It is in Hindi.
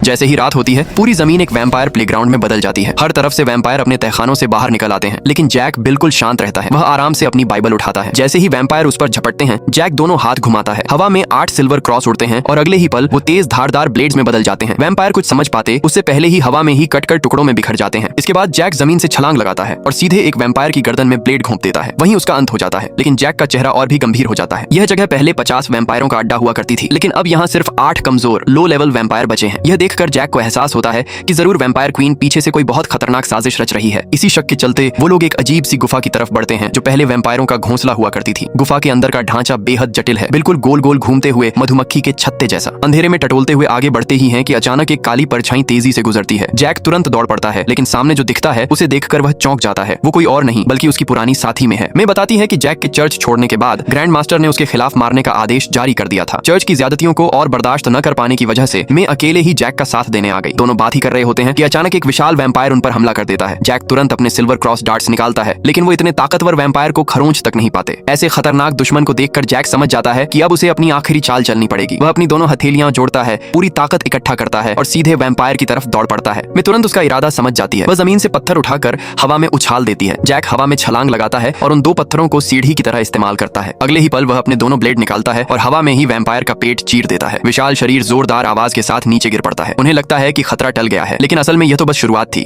जैसे ही रात होती है पूरी जमीन एक वैम्पायर प्लेग्राउंड में बदल जाती है। हर तरफ से वैम्पायर अपने तहखानों से बाहर निकल आते हैं, लेकिन जैक बिल्कुल शांत रहता है। वह आराम से अपनी बाइबल उठाता है। जैसे ही वैम्पायर उस पर झपटते हैं, जैक दोनों हाथ घुमाता है। हवा में 8 सिल्वर क्रॉस उड़ते हैं और अगले ही पल वो तेज धारदार ब्लेड्स में बदल जाते हैं। वैम्पायर कुछ समझ पाते उससे पहले ही हवा में ही कटकर टुकड़ों में बिखर जाते हैं। इसके बाद जैक जमीन से छलांग लगाता है और सीधे एक वैम्पायर की गर्दन में ब्लेड घोंप देता है। वहीं उसका अंत हो जाता है। लेकिन जैक का चेहरा और भी गंभीर हो जाता है। यह जगह पहले 50 वैम्पायरों का अड्डा हुआ करती थी, लेकिन अब यहाँ सिर्फ 8 कमजोर लो लेवल वैम्पायर बचे हैं। यह देखकर जैक को एहसास होता है कि जरूर वैम्पायर क्वीन पीछे से कोई बहुत खतरनाक साजिश रच रही है। इसी शक के चलते वो लोग एक अजीब सी गुफा की तरफ बढ़ते हैं जो पहले वैम्पायरों का घोंसला हुआ करती थी। गुफा के अंदर का ढांचा बेहद जटिल है, बिल्कुल गोल गोल घूमते हुए मधुमक्खी के छत्ते जैसा। अंधेरे में टटोलते हुए आगे बढ़ते ही हैं कि अचानक एक काली परछाई तेजी से गुजरती है। जैक तुरंत दौड़ पड़ता है, लेकिन सामने जो दिखता है उसे देखकर वह चौंक जाता है। वो कोई और नहीं बल्कि उसकी पुरानी साथी में है। मैं बताती है कि जैक के चर्च छोड़ने के बाद ग्रैंड मास्टर ने उसके खिलाफ मारने का आदेश जारी कर दिया था। चर्च की ज्यादतियों को और बर्दाश्त न कर पाने की वजह से मैं अकेले ही जैक का साथ देने आ गई। दोनों बात ही कर रहे होते हैं कि अचानक एक विशाल वैम्पायर उन पर हमला कर देता है। जैक तुरंत अपने सिल्वर क्रॉस डार्ट्स निकालता है, लेकिन वो इतने ताकतवर वैम्पायर को खरोंच तक नहीं पाते। ऐसे खतरनाक दुश्मन को देखकर जैक समझ जाता है कि अब उसे अपनी आखिरी चाल चलनी पड़ेगी। वह अपनी दोनों हथेलियां जोड़ता है, पूरी ताकत इकट्ठा करता है और सीधे वैम्पायर की तरफ दौड़ पड़ता है। मैं तुरंत उसका इरादा समझ जाती है। वह जमीन से पत्थर उठाकर हवा में उछाल देती है। जैक हवा में छलांग लगाता है और उन 2 पत्थरों को सीढ़ी की तरह इस्तेमाल करता है। अगले ही पल वह अपने दोनों ब्लेड निकालता है और हवा में ही वैम्पायर का पेट चीर देता है। विशाल शरीर जोरदार आवाज के साथ नीचे गिर पड़ता है। उन्हें लगता है कि खतरा टल गया है, लेकिन असल में यह तो बस शुरुआत थी।